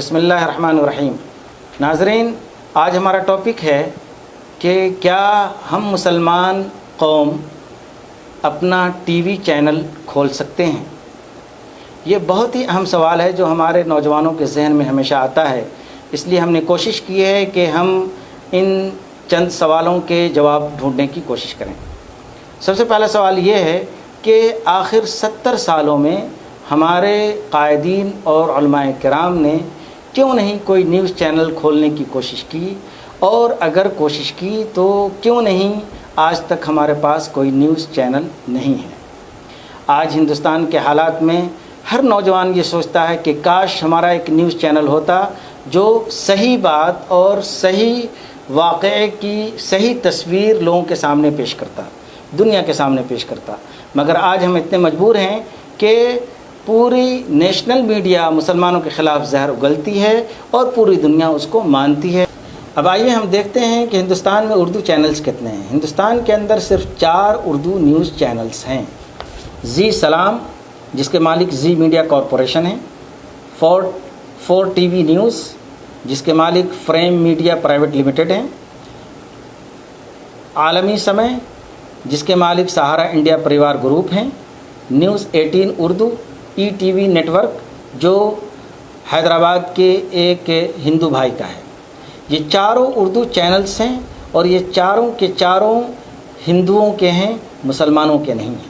बिस्मिल्लाहिर्रहमानिर्रहीम। नाज़रीन, आज हमारा टॉपिक है कि क्या हम मुसलमान कौम अपना टीवी चैनल खोल सकते हैं। ये बहुत ही अहम सवाल है जो हमारे नौजवानों के जहन में हमेशा आता है। इसलिए हमने कोशिश की है कि हम इन चंद सवालों के जवाब ढूंढने की कोशिश करें। सबसे पहला सवाल ये है कि आखिर 70 सालों में हमारे कायदीन और उलमाए किराम ने क्यों नहीं कोई न्यूज़ चैनल खोलने की कोशिश की, और अगर कोशिश की तो क्यों नहीं आज तक हमारे पास कोई न्यूज़ चैनल नहीं है। आज हिंदुस्तान के हालात में हर नौजवान ये सोचता है कि काश हमारा एक न्यूज़ चैनल होता जो सही बात और सही वाक़े की सही तस्वीर लोगों के सामने पेश करता, दुनिया के सामने पेश करता। मगर आज हम इतने मजबूर हैं कि पूरी नेशनल मीडिया मुसलमानों के ख़िलाफ़ जहर उगलती है और पूरी दुनिया उसको मानती है। अब आइए हम देखते हैं कि हिंदुस्तान में उर्दू चैनल्स कितने हैं। हिंदुस्तान के अंदर सिर्फ 4 उर्दू न्यूज़ चैनल्स हैं। जी सलाम, जिसके मालिक जी मीडिया कॉरपोरेशन है। फोर टीवी न्यूज़, जिसके मालिक फ्रेम मीडिया प्राइवेट लिमिटेड हैं। आलमी समय, जिसके मालिक सहारा इंडिया परिवार ग्रुप हैं। न्यूज़ 18 उर्दू, ईटीवी नेटवर्क जो हैदराबाद के एक हिंदू भाई का है। ये चारों उर्दू चैनल्स हैं और ये चारों के चारों हिंदुओं के हैं, मुसलमानों के नहीं हैं।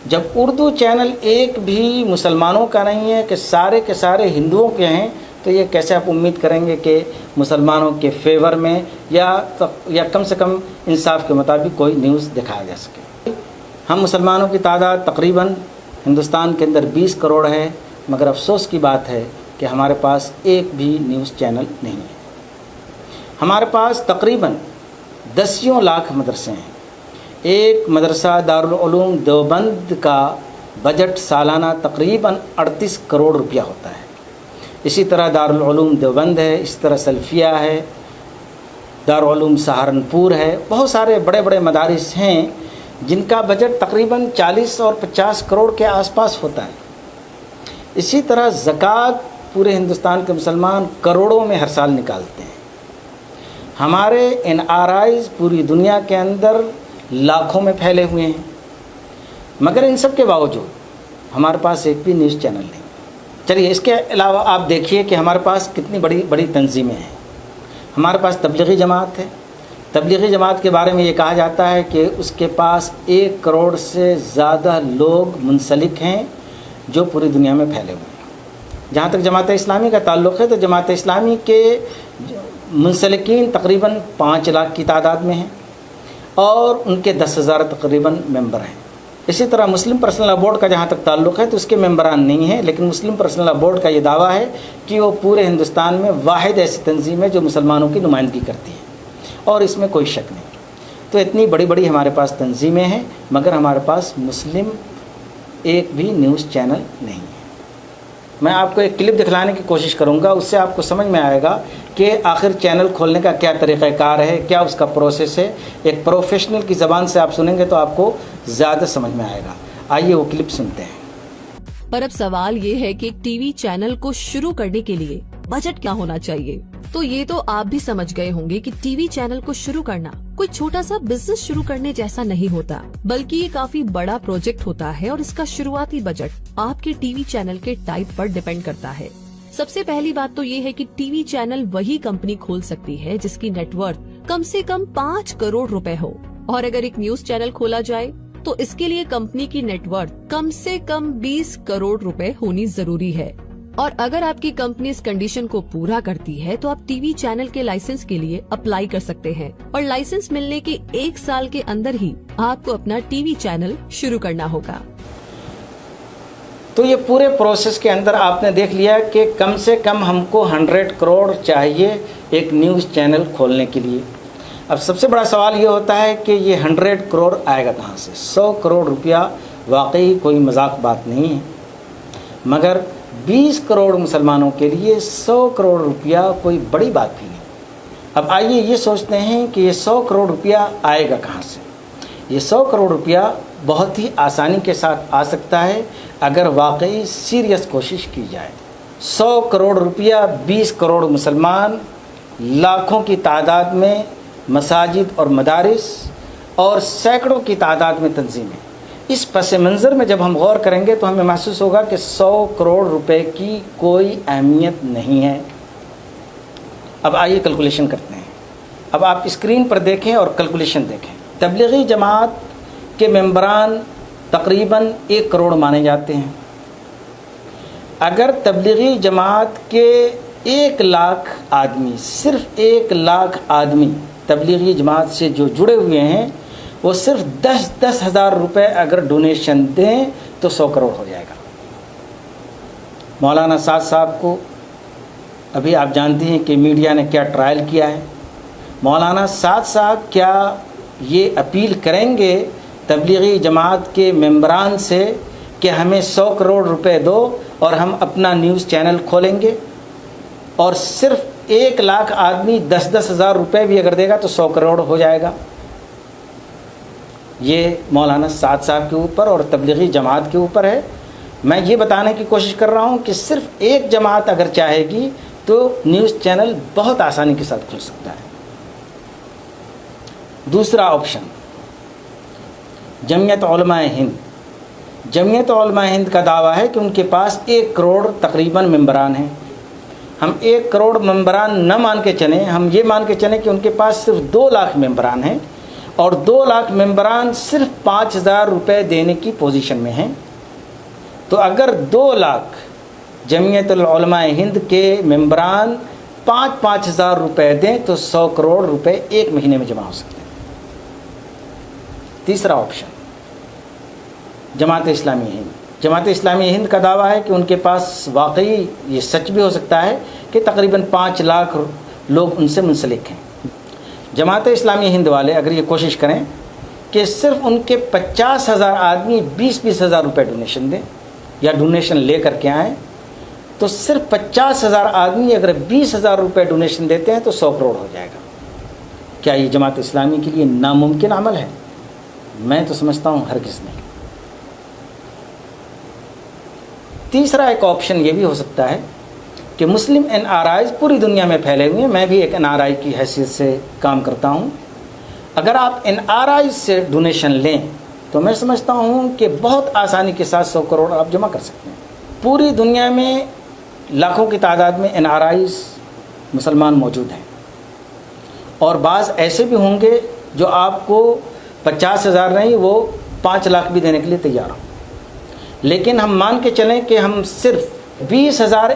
जब उर्दू चैनल एक भी मुसलमानों का नहीं है कि सारे के सारे हिंदुओं के हैं, तो ये कैसे आप उम्मीद करेंगे कि मुसलमानों के फेवर में या कम से कम इंसाफ के मुताबिक कोई न्यूज़ दिखाया जा सके। हम मुसलमानों की तादाद तकरीबन हिंदुस्तान के अंदर 20 करोड़ है, मगर अफसोस की बात है कि हमारे पास एक भी न्यूज़ चैनल नहीं है। हमारे पास तकरीबन 10 लाख मदरसे हैं। एक मदरसा दारुल उलूम देवबंद का बजट सालाना तकरीबन 38 करोड़ रुपया होता है। इसी तरह दारुल उलूम देवबंद है, इस तरह सल्फिया है, दारुल उलूम सहारनपुर है। बहुत सारे बड़े बड़े मदारिस हैं जिनका बजट तकरीबन 40 और 50 करोड़ के आसपास होता है। इसी तरह ज़कात पूरे हिंदुस्तान के मुसलमान करोड़ों में हर साल निकालते हैं। हमारे NRIs पूरी दुनिया के अंदर लाखों में फैले हुए हैं, मगर इन सब के बावजूद हमारे पास एक भी न्यूज़ चैनल नहीं। चलिए, इसके अलावा आप देखिए कि हमारे पास कितनी बड़ी बड़ी तंजीमें हैं। हमारे पास तबलीगी जमात है। तबलीगी जमात के बारे में ये कहा जाता है कि उसके पास 1 करोड़ से ज़्यादा लोग मुंसलिक हैं जो पूरी दुनिया में फैले हुए हैं। जहाँ तक जमात इस्लामी का ताल्लुक़ है तो जमात इस्लामी के मुंसलिकीन तकरीबन 5 लाख की तादाद में हैं और उनके 10,000 तकरीबन मेंबर हैं। इसी तरह मुस्लिम पर्सनल लॉ बोर्ड का जहाँ तक ताल्लुक़ है तो उसके मेंबरान नहीं हैं, लेकिन मुस्लिम पर्सनल लॉ बोर्ड का ये दावा है कि वो पूरे हिंदुस्तान में वाहिद ऐसी तंजीम है जो मुसलमानों की नुमाइंदगी करती है, और इसमें कोई शक नहीं। तो इतनी बड़ी बड़ी हमारे पास तंजीमें हैं, मगर हमारे पास मुस्लिम एक भी न्यूज़ चैनल नहीं है। मैं आपको एक क्लिप दिखलाने की कोशिश करूंगा, उससे आपको समझ में आएगा कि आखिर चैनल खोलने का क्या तरीक़ाकार है, क्या उसका प्रोसेस है। एक प्रोफेशनल की ज़बान से आप सुनेंगे तो आपको ज़्यादा समझ में आएगा। आइए वो क्लिप सुनते हैं। पर अब सवाल ये है कि एक टीवी चैनल को शुरू करने के लिए बजट क्या होना चाहिए। तो ये तो आप भी समझ गए होंगे कि टीवी चैनल को शुरू करना कोई छोटा सा बिजनेस शुरू करने जैसा नहीं होता, बल्कि ये काफी बड़ा प्रोजेक्ट होता है और इसका शुरुआती बजट आपके टीवी चैनल के टाइप पर डिपेंड करता है। सबसे पहली बात तो ये है कि टीवी चैनल वही कंपनी खोल सकती है जिसकी नेटवर्थ कम से कम 5 करोड़ रुपए हो, और अगर एक न्यूज चैनल खोला जाए तो इसके लिए कंपनी की नेटवर्थ कम से कम 20 करोड़ रुपए होनी जरूरी है। और अगर आपकी कंपनी इस कंडीशन को पूरा करती है तो आप टीवी चैनल के लाइसेंस के लिए अप्लाई कर सकते हैं, और लाइसेंस मिलने के 1 साल के अंदर ही आपको अपना टीवी चैनल शुरू करना होगा। तो ये पूरे प्रोसेस के अंदर आपने देख लिया कि कम से कम हमको 100 करोड़ चाहिए एक न्यूज़ चैनल खोलने के लिए। अब सबसे बड़ा सवाल ये होता है कि ये 100 करोड़ आएगा कहाँ से। 100 करोड़ रुपया वाकई कोई मजाक बात नहीं है, मगर 20 करोड़ मुसलमानों के लिए 100 करोड़ रुपया कोई बड़ी बात भी नहीं। अब आइए ये सोचते हैं कि ये 100 करोड़ रुपया आएगा कहाँ से। ये 100 करोड़ रुपया बहुत ही आसानी के साथ आ सकता है अगर वाकई सीरियस कोशिश की जाए। 100 करोड़ रुपया 20 करोड़ मुसलमान, लाखों की तादाद में मसाजिद और मदारिस और सैकड़ों की तादाद में तंजीमें। इस पस मंज़र में जब हम गौर करेंगे तो हमें महसूस होगा कि 100 करोड़ रुपए की कोई अहमियत नहीं है। अब आइए कैलकुलेशन करते हैं। अब आप स्क्रीन पर देखें और कैलकुलेशन देखें। तबलीगी जमात के मेंबरान तकरीबन 1 करोड़ माने जाते हैं। अगर तबलीगी जमात के 1 लाख आदमी, सिर्फ 1 लाख आदमी तबलीगी जमात से जो जुड़े हुए हैं, वो सिर्फ 10 हज़ार रुपये अगर डोनेशन दें तो 100 करोड़ हो जाएगा। मौलाना साद साहब को अभी आप जानती हैं कि मीडिया ने क्या ट्रायल किया है। मौलाना साद साहब क्या ये अपील करेंगे तबलीगी जमात के मेंबरान से कि हमें 100 करोड़ रुपए दो और हम अपना न्यूज़ चैनल खोलेंगे, और सिर्फ 1 लाख आदमी 10 हज़ार रुपये भी अगर देगा तो 100 करोड़ हो जाएगा? ये मौलाना साद साहब के ऊपर और तबलीगी जमात के ऊपर है। मैं ये बताने की कोशिश कर रहा हूँ कि सिर्फ एक जमात अगर चाहेगी तो न्यूज़ चैनल बहुत आसानी के साथ खुल सकता है। दूसरा ऑप्शन, जमीयत उलमाए हिंद। जमीयत उलमाए हिंद का दावा है कि उनके पास 1 करोड़ तकरीबन मेंबरान हैं। हम 1 करोड़ मेंबरान न मान के चलें, हम ये मान के चलें कि उनके पास सिर्फ 2 लाख मेंबरान हैं और 2 लाख मेंबरान सिर्फ 5,000 रुपये देने की पोजीशन में हैं। तो अगर 2 लाख जमीयत उलमाए हिंद के मेंबरान 5-5 हज़ार रुपये दें तो 100 करोड़ रुपए 1 महीने में जमा हो सकते हैं। तीसरा ऑप्शन, जमात इस्लामी हिंद। जमात इस्लामी हिंद का दावा है कि उनके पास वाकई ये सच भी हो सकता है कि तकरीबन 5 लाख लोग उनसे मुंसलिक हैं। जमात इस्लामी हिंद वाले अगर ये कोशिश करें कि सिर्फ उनके 50,000 आदमी 20-20 हज़ार रुपये डोनेशन दें या डोनेशन ले करके आएँ, तो सिर्फ 50,000 आदमी अगर 20,000 रुपये डोनेशन देते हैं तो 100 करोड़ हो जाएगा। क्या ये जमात इस्लामी के लिए नामुमकिन अमल है? मैं तो समझता हूँ हरगिज़ नहीं। तीसरा एक ऑप्शन ये भी हो सकता है कि मुस्लिम NRIs पूरी दुनिया में फैले हुए हैं। मैं भी एक NRI की हैसियत से काम करता हूँ। अगर आप NRI से डोनेशन लें तो मैं समझता हूँ कि बहुत आसानी के साथ 100 करोड़ आप जमा कर सकते हैं। पूरी दुनिया में लाखों की तादाद में NRIs मुसलमान मौजूद हैं और बाज़ ऐसे भी होंगे जो आपको 50,000 नहीं, वो 5 लाख भी देने के लिए तैयार हों। लेकिन हम मान के चलें कि हम सिर्फ 20,000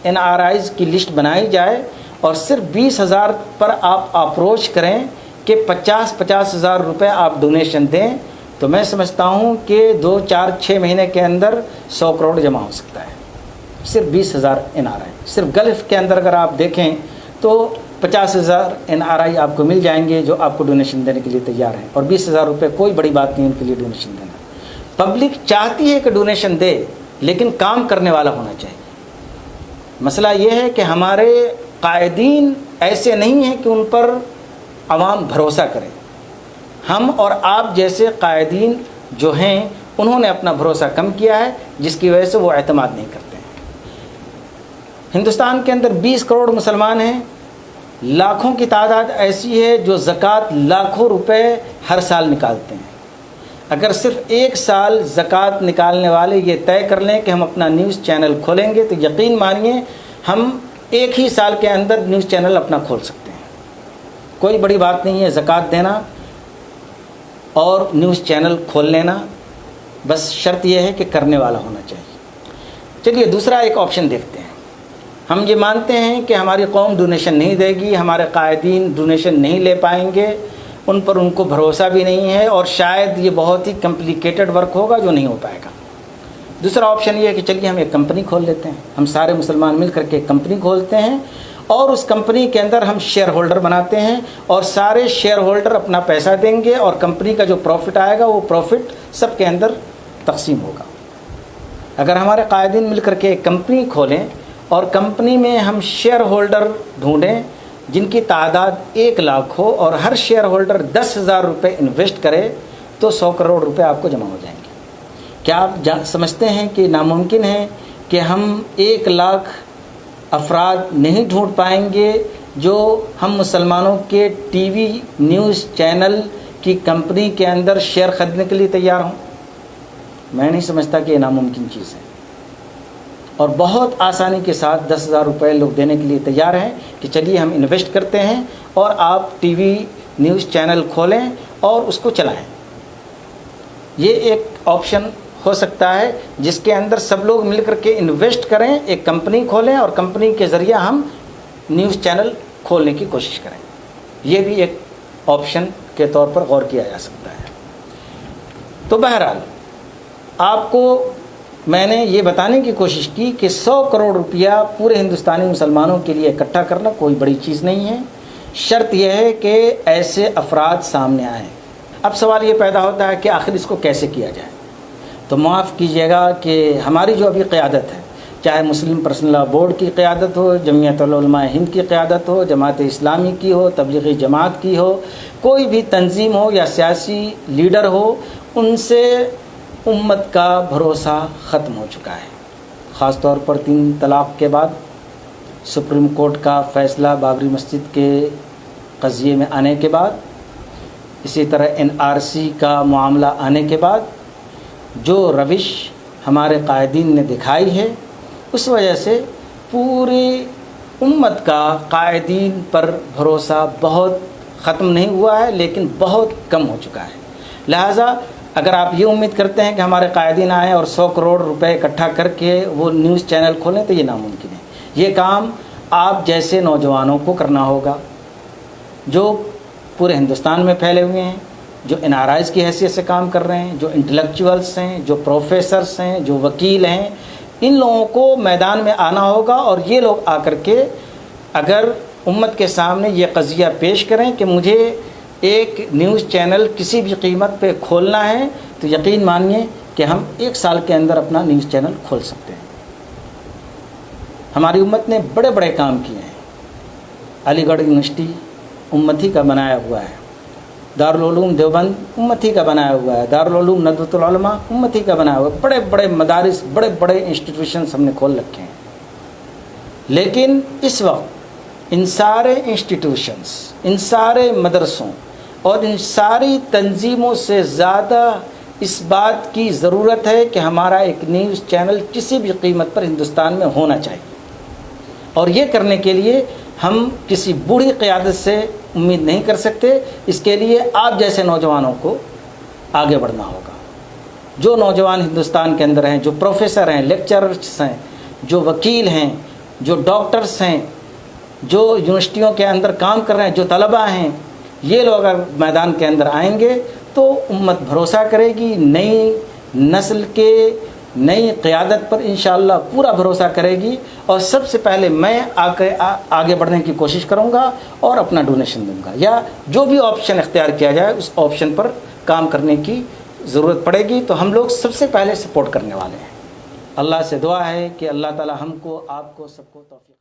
NRIs की लिस्ट बनाई जाए और सिर्फ 20,000 पर आप अप्रोच करें कि 50-50 हज़ार रुपये आप डोनेशन दें, तो मैं समझता हूँ कि 2, 4, 6 महीने के अंदर 100 करोड़ जमा हो सकता है। सिर्फ 20,000 NRI। सिर्फ गल्फ़ के अंदर अगर आप देखें तो 50,000 NRI आपको मिल जाएंगे जो आपको डोनेशन देने के लिए तैयार हैं, और 20,000 रुपये कोई बड़ी बात नहीं उनके लिए डोनेशन देना। पब्लिक चाहती है कि डोनेशन दे, लेकिन काम करने वाला होना चाहिए। मसला ये है कि हमारे कायदीन ऐसे नहीं हैं कि उन पर आवाम भरोसा करे। हम और आप जैसे कायदीन जो हैं उन्होंने अपना भरोसा कम किया है, जिसकी वजह से वो एतमाद नहीं करते हैं। हिंदुस्तान के अंदर 20 करोड़ मुसलमान हैं। लाखों की तादाद ऐसी है जो ज़कात लाखों रुपए हर साल निकालते हैं। अगर सिर्फ 1 साल ज़कात निकालने वाले ये तय कर लें कि हम अपना न्यूज़ चैनल खोलेंगे, तो यकीन मानिए हम 1 ही साल के अंदर न्यूज़ चैनल अपना खोल सकते हैं। कोई बड़ी बात नहीं है ज़कात देना और न्यूज़ चैनल खोल लेना, बस शर्त यह है कि करने वाला होना चाहिए। चलिए दूसरा एक ऑप्शन देखते हैं। हम ये मानते हैं कि हमारी कौम डोनेशन नहीं देगी, हमारे कायदीन डोनेशन नहीं ले पाएंगे, उन पर उनको भरोसा भी नहीं है, और शायद ये बहुत ही कॉम्प्लिकेटेड वर्क होगा जो नहीं हो पाएगा। दूसरा ऑप्शन ये है कि चलिए हम एक कंपनी खोल लेते हैं। हम सारे मुसलमान मिल करके एक कंपनी खोलते हैं और उस कंपनी के अंदर हम शेयर होल्डर बनाते हैं और सारे शेयर होल्डर अपना पैसा देंगे और कंपनी का जो प्रॉफिट आएगा वो प्रॉफिट सबके अंदर तकसीम होगा। अगर हमारे कायदीन मिल करके एक कंपनी खोलें और कंपनी में हम शेयर होल्डर ढूँढें जिनकी तादाद 1 लाख हो और हर शेयर होल्डर 10,000 रुपये इन्वेस्ट करे, तो 100 करोड़ रुपए आपको जमा हो जाएंगे। क्या आप समझते हैं कि नामुमकिन है कि हम 1 लाख افراد نہیں ڈھونڈ پائیں گے جو ہم مسلمانوں کے ٹی وی نیوز چینل کی کمپنی کے اندر شیئر خریدنے کے لیے تیار ہوں؟ میں نہیں سمجھتا کہ یہ ناممکن چیز ہے، اور بہت آسانی کے ساتھ 10,000 روپے لوگ دینے کے لیے تیار ہیں کہ چلیے ہم انویسٹ کرتے ہیں اور آپ ٹی وی نیوز چینل کھولیں اور اس کو چلائیں۔ یہ ایک آپشن ہو سکتا ہے جس کے اندر سب لوگ مل کر کے انویسٹ کریں، ایک کمپنی کھولیں اور کمپنی کے ذریعہ ہم نیوز چینل کھولنے کی کوشش کریں۔ یہ بھی ایک آپشن کے طور پر غور کیا جا سکتا ہے۔ تو بہرحال آپ کو میں نے یہ بتانے کی کوشش کی کہ 100 کروڑ روپیہ پورے ہندوستانی مسلمانوں کے لیے اکٹھا کرنا کوئی بڑی چیز نہیں ہے، شرط یہ ہے کہ ایسے افراد سامنے آئیں۔ اب سوال یہ پیدا ہوتا ہے کہ آخر اس کو کیسے کیا جائے؟ تو معاف کیجیے گا کہ ہماری جو ابھی قیادت ہے، چاہے مسلم پرسنل لاء بورڈ کی قیادت ہو، جمعیت العلماء ہند کی قیادت ہو، جماعت اسلامی کی ہو، تبلیغی جماعت کی ہو، کوئی بھی تنظیم ہو یا سیاسی لیڈر ہو، ان سے امت کا بھروسہ ختم ہو چکا ہے۔ خاص طور پر 3 طلاق کے بعد سپریم کورٹ کا فیصلہ بابری مسجد کے قضیے میں آنے کے بعد، اسی طرح NRC کا معاملہ آنے کے بعد جو روش ہمارے قائدین نے دکھائی ہے، اس وجہ سے پوری امت کا قائدین پر بھروسہ بہت ختم نہیں ہوا ہے لیکن بہت کم ہو چکا ہے۔ لہٰذا اگر آپ یہ امید کرتے ہیں کہ ہمارے قائدین آئیں اور 100 کروڑ روپے اکٹھا کر کے وہ نیوز چینل کھولیں تو یہ ناممکن ہے۔ یہ کام آپ جیسے نوجوانوں کو کرنا ہوگا جو پورے ہندوستان میں پھیلے ہوئے ہیں، جو NRIs کی حیثیت سے کام کر رہے ہیں، جو انٹلیکچوئلس ہیں، جو پروفیسرس ہیں، جو وکیل ہیں۔ ان لوگوں کو میدان میں آنا ہوگا اور یہ لوگ آ کر کے اگر امت کے سامنے یہ قضیہ پیش کریں کہ مجھے ایک نیوز چینل کسی بھی قیمت پہ کھولنا ہے، تو یقین مانیے کہ ہم 1 سال کے اندر اپنا نیوز چینل کھول سکتے ہیں۔ ہماری امت نے بڑے بڑے کام کیے ہیں۔ علی گڑھ یونیورسٹی امتی کا بنایا ہوا ہے، دارالعلوم دیوبند امتی کا بنایا ہوا ہے، دارالعلوم ندوۃ العلماء امتی کا بنایا ہوا ہے۔ بڑے بڑے مدارس، بڑے بڑے انسٹیٹیوشنز ہم نے کھول رکھے ہیں، لیکن اس وقت ان سارے انسٹیٹیوشنز، ان سارے مدرسوں اور ان ساری تنظیموں سے زیادہ اس بات کی ضرورت ہے کہ ہمارا ایک نیوز چینل کسی بھی قیمت پر ہندوستان میں ہونا چاہیے، اور یہ کرنے کے لیے ہم کسی بوڑھی قیادت سے امید نہیں کر سکتے۔ اس کے لیے آپ جیسے نوجوانوں کو آگے بڑھنا ہوگا۔ جو نوجوان ہندوستان کے اندر ہیں، جو پروفیسر ہیں، لیکچررس ہیں، جو وکیل ہیں، جو ڈاکٹرس ہیں، جو یونیورسٹیوں کے اندر کام کر رہے ہیں، جو طلباء ہیں، یہ لوگ اگر میدان کے اندر آئیں گے تو امت بھروسہ کرے گی، نئی نسل کے نئی قیادت پر انشاءاللہ پورا بھروسہ کرے گی، اور سب سے پہلے میں آگے بڑھنے کی کوشش کروں گا اور اپنا ڈونیشن دوں گا، یا جو بھی آپشن اختیار کیا جائے اس آپشن پر کام کرنے کی ضرورت پڑے گی، تو ہم لوگ سب سے پہلے سپورٹ کرنے والے ہیں۔ اللہ سے دعا ہے کہ اللہ تعالی ہم کو، آپ کو، سب کو توفیق